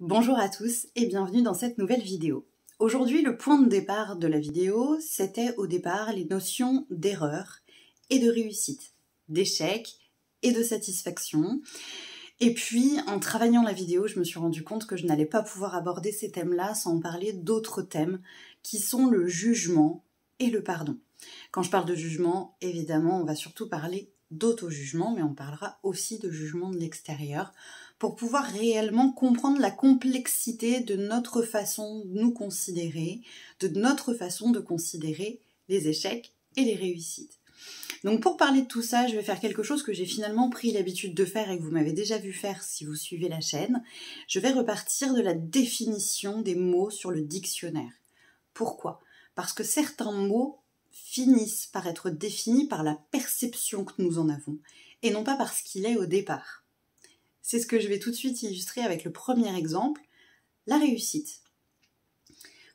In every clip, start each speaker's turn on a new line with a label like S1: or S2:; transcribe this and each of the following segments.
S1: Bonjour à tous et bienvenue dans cette nouvelle vidéo. Aujourd'hui, le point de départ de la vidéo, c'était au départ les notions d'erreur et de réussite, d'échec et de satisfaction. Et puis, en travaillant la vidéo, je me suis rendu compte que je n'allais pas pouvoir aborder ces thèmes-là sans parler d'autres thèmes qui sont le jugement et le pardon. Quand je parle de jugement, évidemment, on va surtout parler d'auto-jugement, mais on parlera aussi de jugement de l'extérieur pour pouvoir réellement comprendre la complexité de notre façon de nous considérer, de notre façon de considérer les échecs et les réussites. Donc pour parler de tout ça, je vais faire quelque chose que j'ai finalement pris l'habitude de faire et que vous m'avez déjà vu faire si vous suivez la chaîne. Je vais repartir de la définition des mots sur le dictionnaire. Pourquoi ? Parce que certains mots finissent par être définis par la perception que nous en avons, et non pas par ce qu'il est au départ. C'est ce que je vais tout de suite illustrer avec le premier exemple, la réussite.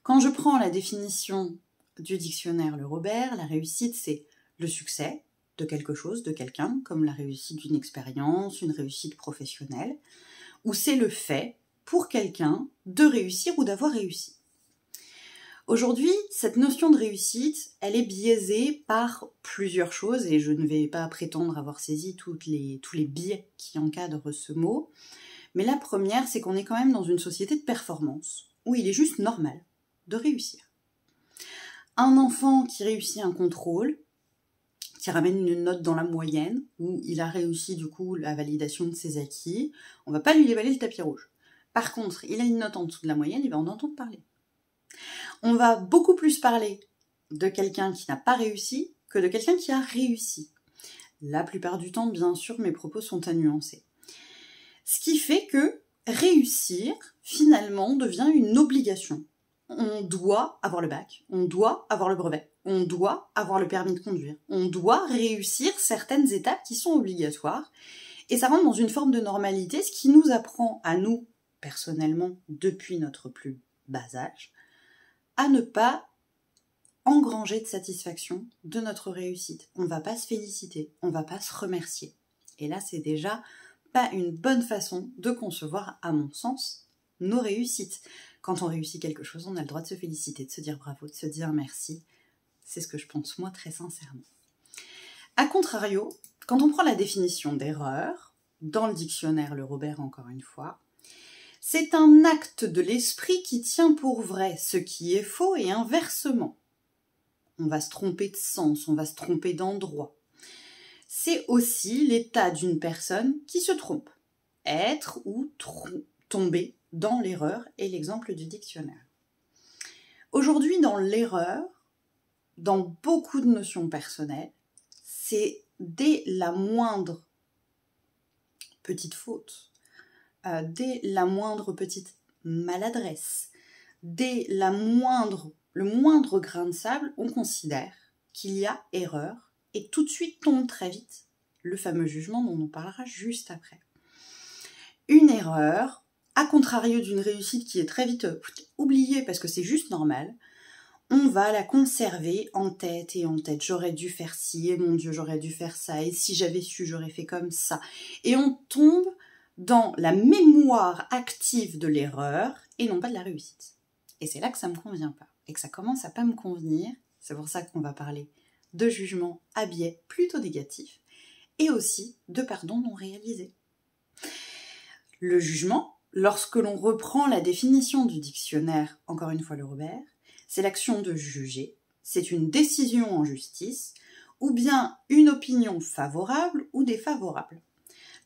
S1: Quand je prends la définition du dictionnaire Le Robert, la réussite c'est le succès de quelque chose, de quelqu'un, comme la réussite d'une expérience, une réussite professionnelle, ou c'est le fait pour quelqu'un de réussir ou d'avoir réussi. Aujourd'hui, cette notion de réussite, elle est biaisée par plusieurs choses et je ne vais pas prétendre avoir saisi tous les biais qui encadrent ce mot. Mais la première, c'est qu'on est quand même dans une société de performance où il est juste normal de réussir. Un enfant qui réussit un contrôle, qui ramène une note dans la moyenne, où il a réussi du coup la validation de ses acquis, on ne va pas lui déballer le tapis rouge. Par contre, il a une note en dessous de la moyenne, il va en entendre parler. On va beaucoup plus parler de quelqu'un qui n'a pas réussi que de quelqu'un qui a réussi. La plupart du temps, bien sûr, mes propos sont à nuancer. Ce qui fait que réussir, finalement, devient une obligation. On doit avoir le bac, on doit avoir le brevet, on doit avoir le permis de conduire, on doit réussir certaines étapes qui sont obligatoires, et ça rentre dans une forme de normalité, ce qui nous apprend à nous, personnellement, depuis notre plus bas âge, à ne pas engranger de satisfaction de notre réussite. On ne va pas se féliciter, on ne va pas se remercier. Et là, c'est déjà pas une bonne façon de concevoir, à mon sens, nos réussites. Quand on réussit quelque chose, on a le droit de se féliciter, de se dire bravo, de se dire merci. C'est ce que je pense moi très sincèrement. A contrario, quand on prend la définition d'erreur, dans le dictionnaire Le Robert encore une fois, c'est un acte de l'esprit qui tient pour vrai ce qui est faux et inversement. On va se tromper de sens, on va se tromper d'endroit. C'est aussi l'état d'une personne qui se trompe. Être ou tomber dans l'erreur est l'exemple du dictionnaire. Aujourd'hui, dans l'erreur, dans beaucoup de notions personnelles, c'est dès la moindre petite faute, dès la moindre petite maladresse, dès le moindre grain de sable, on considère qu'il y a erreur et tout de suite tombe très vite le fameux jugement dont on parlera juste après. Une erreur, à contrario d'une réussite qui est très vite oubliée parce que c'est juste normal, on va la conserver en tête et en tête. J'aurais dû faire ci, et mon Dieu, j'aurais dû faire ça, et si j'avais su, j'aurais fait comme ça. Et on tombe dans la mémoire active de l'erreur et non pas de la réussite. Et c'est là que ça ne me convient pas, et que ça commence à pas me convenir. C'est pour ça qu'on va parler de jugement à biais plutôt négatif, et aussi de pardon non réalisé. Le jugement, lorsque l'on reprend la définition du dictionnaire, encore une fois Le Robert, c'est l'action de juger, c'est une décision en justice, ou bien une opinion favorable ou défavorable.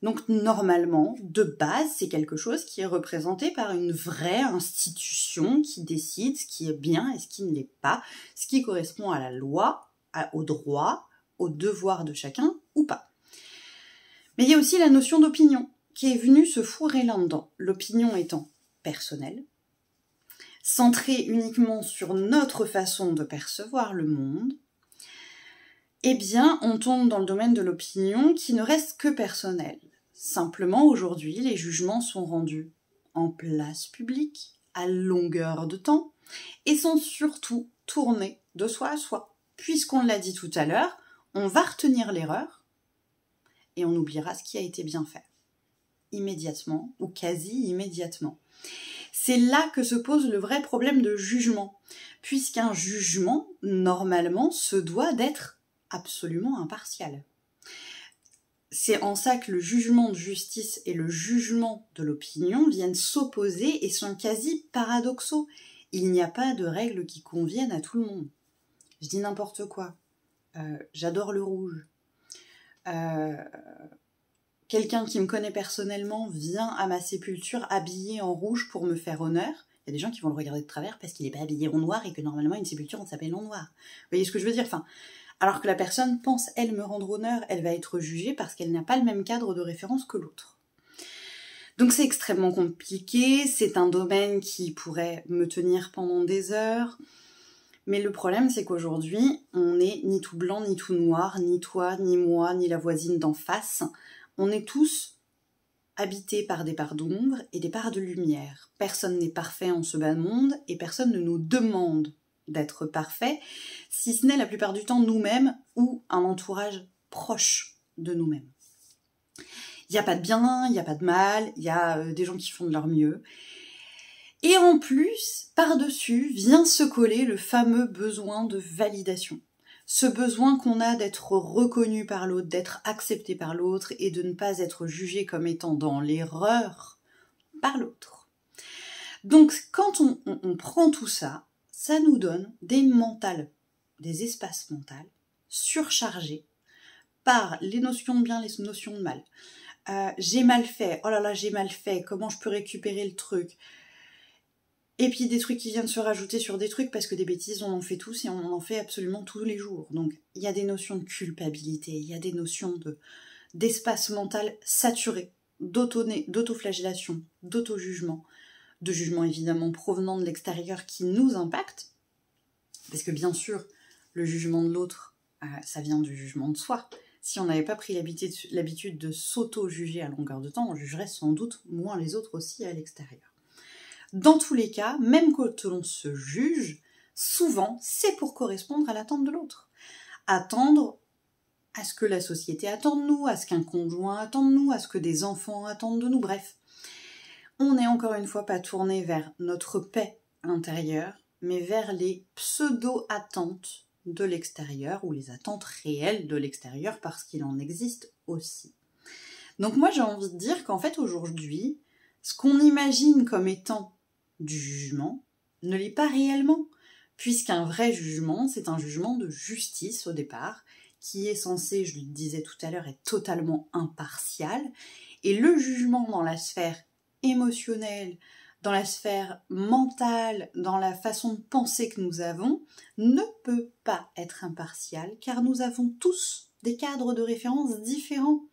S1: Donc normalement, de base, c'est quelque chose qui est représenté par une vraie institution qui décide ce qui est bien et ce qui ne l'est pas, ce qui correspond à la loi, au droit, au devoir de chacun ou pas. Mais il y a aussi la notion d'opinion qui est venue se fourrer là-dedans, l'opinion étant personnelle, centrée uniquement sur notre façon de percevoir le monde. Eh bien, on tombe dans le domaine de l'opinion qui ne reste que personnelle. Simplement, aujourd'hui, les jugements sont rendus en place publique, à longueur de temps, et sont surtout tournés de soi à soi. Puisqu'on l'a dit tout à l'heure, on va retenir l'erreur, et on oubliera ce qui a été bien fait. immédiatement ou quasi immédiatement. C'est là que se pose le vrai problème de jugement, puisqu'un jugement, normalement, se doit d'être absolument impartial. C'est en ça que le jugement de justice et le jugement de l'opinion viennent s'opposer et sont quasi paradoxaux. Il n'y a pas de règles qui conviennent à tout le monde. Je dis n'importe quoi. J'adore le rouge. Quelqu'un qui me connaît personnellement vient à ma sépulture habillé en rouge pour me faire honneur. Il y a des gens qui vont le regarder de travers parce qu'il n'est pas habillé en noir et que normalement une sépulture on s'appelle en noir. Vous voyez ce que je veux dire? Alors que la personne pense, elle, me rendre honneur, elle va être jugée parce qu'elle n'a pas le même cadre de référence que l'autre. Donc c'est extrêmement compliqué, c'est un domaine qui pourrait me tenir pendant des heures, mais le problème c'est qu'aujourd'hui, on n'est ni tout blanc, ni tout noir, ni toi, ni moi, ni la voisine d'en face. On est tous habités par des parts d'ombre et des parts de lumière. Personne n'est parfait en ce bas monde et personne ne nous demande d'être parfait, si ce n'est la plupart du temps nous-mêmes ou un entourage proche de nous-mêmes. Il n'y a pas de bien, il n'y a pas de mal, il y a des gens qui font de leur mieux. Et en plus, par-dessus, vient se coller le fameux besoin de validation. Ce besoin qu'on a d'être reconnu par l'autre, d'être accepté par l'autre et de ne pas être jugé comme étant dans l'erreur par l'autre. Donc quand on prend tout ça, ça nous donne des espaces mentaux surchargés par les notions de bien, les notions de mal. J'ai mal fait, oh là là j'ai mal fait, comment je peux récupérer le truc? Et puis des trucs qui viennent se rajouter sur des trucs parce que des bêtises on en fait tous et on en fait absolument tous les jours. Donc il y a des notions de culpabilité, il y a des notions d'espace mental saturé, d'autoflagellation, d'auto-jugement, de jugement évidemment provenant de l'extérieur qui nous impacte, parce que bien sûr, le jugement de l'autre, ça vient du jugement de soi. Si on n'avait pas pris l'habitude de s'auto-juger à longueur de temps, on jugerait sans doute moins les autres aussi à l'extérieur. Dans tous les cas, même quand on se juge, souvent, c'est pour correspondre à l'attente de l'autre. Attendre à ce que la société attend de nous, à ce qu'un conjoint attend de nous, à ce que des enfants attendent de nous, bref. On n'est encore une fois pas tourné vers notre paix intérieure, mais vers les pseudo-attentes de l'extérieur ou les attentes réelles de l'extérieur parce qu'il en existe aussi. Donc moi j'ai envie de dire qu'en fait aujourd'hui, ce qu'on imagine comme étant du jugement ne l'est pas réellement, puisqu'un vrai jugement, c'est un jugement de justice au départ, qui est censé, je le disais tout à l'heure, être totalement impartial, et le jugement dans la sphère émotionnelle, dans la sphère mentale, dans la façon de penser que nous avons, ne peut pas être impartial, car nous avons tous des cadres de référence différents.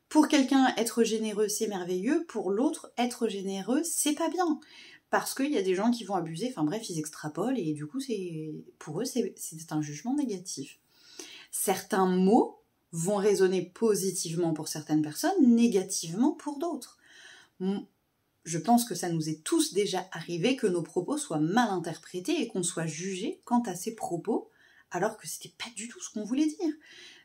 S1: Pour quelqu'un, être généreux, c'est merveilleux, pour l'autre, être généreux, c'est pas bien. Parce qu'il y a des gens qui vont abuser, enfin bref, ils extrapolent, et du coup, pour eux, c'est un jugement négatif. Certains mots vont résonner positivement pour certaines personnes, négativement pour d'autres. Je pense que ça nous est tous déjà arrivé que nos propos soient mal interprétés et qu'on soit jugé quant à ces propos, alors que c'était pas du tout ce qu'on voulait dire.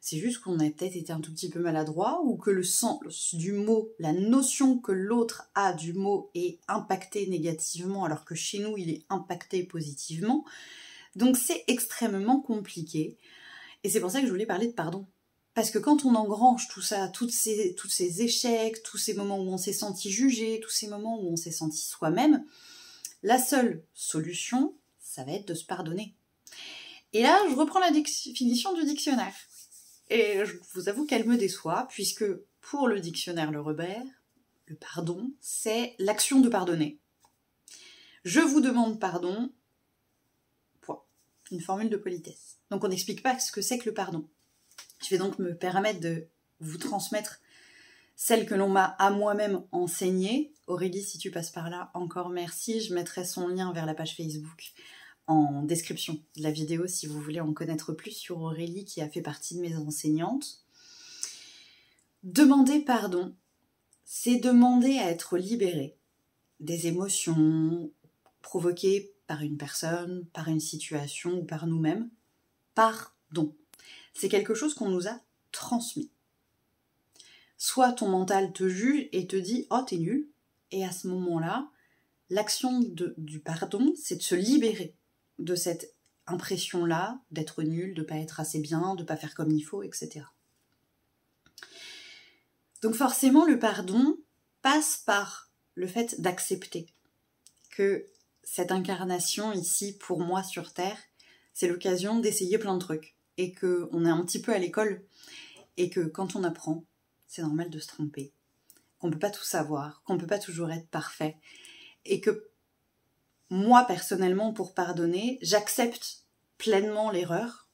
S1: C'est juste qu'on a peut-être été un tout petit peu maladroit ou que le sens du mot, la notion que l'autre a du mot est impacté négativement alors que chez nous il est impacté positivement. Donc c'est extrêmement compliqué et c'est pour ça que je voulais parler de pardon. Parce que quand on engrange tout ça, tous ces échecs, tous ces moments où on s'est senti jugé, tous ces moments où on s'est senti soi-même, la seule solution, ça va être de se pardonner. Et là, je reprends la définition du dictionnaire. Et je vous avoue qu'elle me déçoit, puisque pour le dictionnaire Le Robert, le pardon, c'est l'action de pardonner. Je vous demande pardon, point. Une formule de politesse. Donc on n'explique pas ce que c'est que le pardon. Je vais donc me permettre de vous transmettre celle que l'on m'a à moi-même enseignée. Aurélie, si tu passes par là, encore merci. Je mettrai son lien vers la page Facebook en description de la vidéo si vous voulez en connaître plus sur Aurélie qui a fait partie de mes enseignantes. Demander pardon, c'est demander à être libéré des émotions provoquées par une personne, par une situation ou par nous-mêmes. Pardon. C'est quelque chose qu'on nous a transmis. soit ton mental te juge et te dit « Oh, t'es nul ». Et à ce moment-là, l'action du pardon, c'est de se libérer de cette impression-là, d'être nul, de ne pas être assez bien, de ne pas faire comme il faut, etc. Donc forcément, le pardon passe par le fait d'accepter que cette incarnation ici, pour moi sur Terre, c'est l'occasion d'essayer plein de trucs. Et qu'on est un petit peu à l'école, et que quand on apprend, c'est normal de se tromper, qu'on ne peut pas tout savoir, qu'on ne peut pas toujours être parfait, et que moi, personnellement, pour pardonner, j'accepte pleinement l'erreur.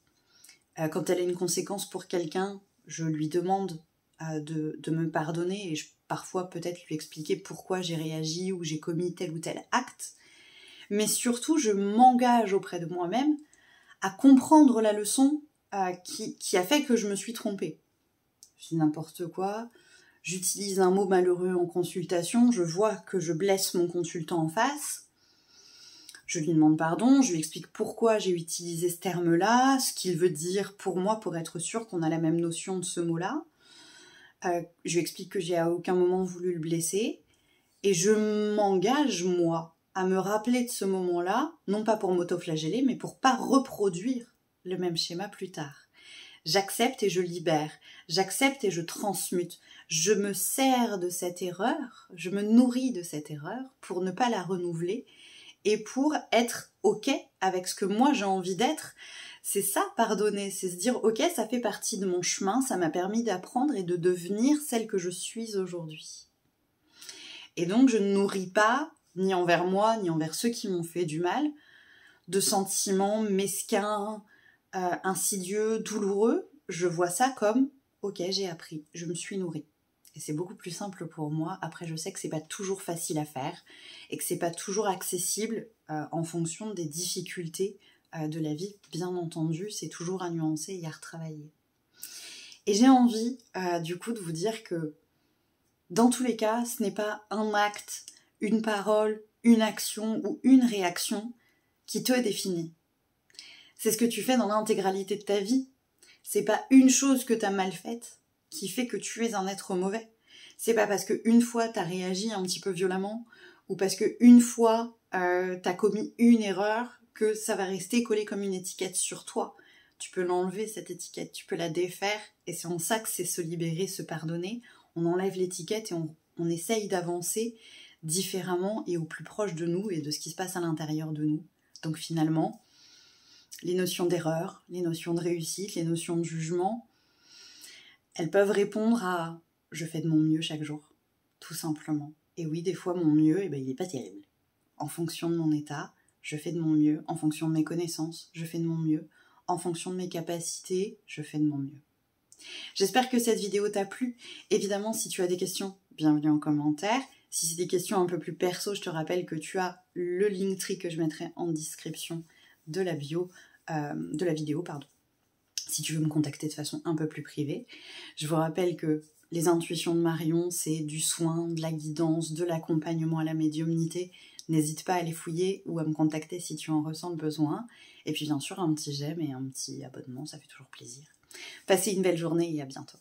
S1: Quand elle a une conséquence pour quelqu'un, je lui demande de me pardonner, et parfois peut-être lui expliquer pourquoi j'ai réagi ou j'ai commis tel ou tel acte. Mais surtout, je m'engage auprès de moi-même à comprendre la leçon qui a fait que je me suis trompée. Je dis n'importe quoi, j'utilise un mot malheureux en consultation, je vois que je blesse mon consultant en face, je lui demande pardon, je lui explique pourquoi j'ai utilisé ce terme-là, ce qu'il veut dire pour moi, pour être sûr qu'on a la même notion de ce mot-là. Je lui explique que j'ai à aucun moment voulu le blesser, et je m'engage, moi, à me rappeler de ce moment-là, non pas pour m'autoflageller, mais pour pas reproduire le même schéma plus tard. J'accepte et je libère, j'accepte et je transmute, je me sers de cette erreur, je me nourris de cette erreur pour ne pas la renouveler et pour être ok avec ce que moi j'ai envie d'être. C'est ça, pardonner, c'est se dire ok, ça fait partie de mon chemin, ça m'a permis d'apprendre et de devenir celle que je suis aujourd'hui. Et donc je ne nourris pas, ni envers moi, ni envers ceux qui m'ont fait du mal, de sentiments mesquins, insidieux, douloureux. Je vois ça comme ok, j'ai appris, je me suis nourrie. Et c'est beaucoup plus simple pour moi. Après, je sais que c'est pas toujours facile à faire et que c'est pas toujours accessible en fonction des difficultés de la vie. Bien entendu, c'est toujours à nuancer et à retravailler. Et j'ai envie, du coup, de vous dire que dans tous les cas, ce n'est pas un acte, une parole, une action ou une réaction qui te définit. C'est ce que tu fais dans l'intégralité de ta vie. C'est pas une chose que tu as mal faite qui fait que tu es un être mauvais. C'est pas parce qu'une fois tu as réagi un petit peu violemment ou parce qu'une fois tu as commis une erreur que ça va rester collé comme une étiquette sur toi. Tu peux l'enlever, cette étiquette, tu peux la défaire, et c'est en ça que c'est se libérer, se pardonner. On enlève l'étiquette et on essaye d'avancer différemment et au plus proche de nous et de ce qui se passe à l'intérieur de nous. Donc finalement, les notions d'erreur, les notions de réussite, les notions de jugement, elles peuvent répondre à « je fais de mon mieux chaque jour », tout simplement. Et oui, des fois, mon mieux, il n'est pas terrible. En fonction de mon état, je fais de mon mieux. En fonction de mes connaissances, je fais de mon mieux. En fonction de mes capacités, je fais de mon mieux. J'espère que cette vidéo t'a plu. Évidemment, si tu as des questions, bienvenue en commentaire. Si c'est des questions un peu plus perso, je te rappelle que tu as le Linktree que je mettrai en description de la vidéo, si tu veux me contacter de façon un peu plus privée. Je vous rappelle que les intuitions de Marion, c'est du soin, de la guidance, de l'accompagnement à la médiumnité. N'hésite pas à les fouiller ou à me contacter si tu en ressens le besoin. Et puis bien sûr, un petit j'aime et un petit abonnement, ça fait toujours plaisir. Passez une belle journée et à bientôt.